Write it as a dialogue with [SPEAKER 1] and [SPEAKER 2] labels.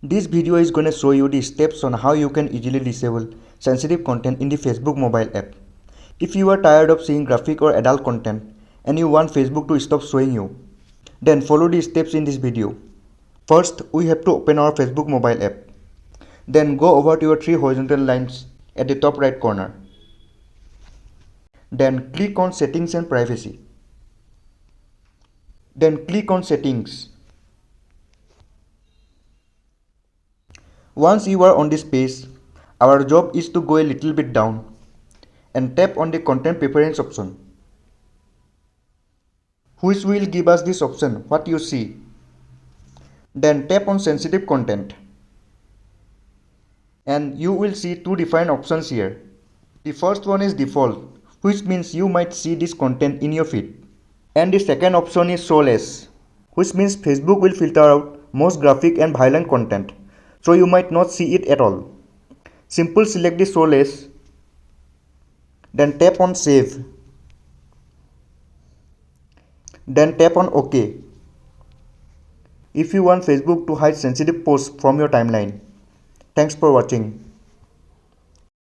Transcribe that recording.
[SPEAKER 1] This video is going to show you the steps on how you can easily disable sensitive content in the Facebook mobile app. If you are tired of seeing graphic or adult content and you want Facebook to stop showing you, then follow the steps in this video. First, we have to open our Facebook mobile app. Then go over to your three horizontal lines at the top right corner. Then click on Settings and Privacy. Then click on Settings. Once you are on this page, our job is to go a little bit down and tap on the Content Preference option, which will give us this option, what you see. Then tap on Sensitive Content and you will see two different options here. The first one is Default, which means you might see this content in your feed. And the second option is Show Less, which means Facebook will filter out most graphic and violent content, so you might not see it at all. Simply select the Show Less, then tap on Save, then tap on OK if you want Facebook to hide sensitive posts from your timeline. Thanks for watching.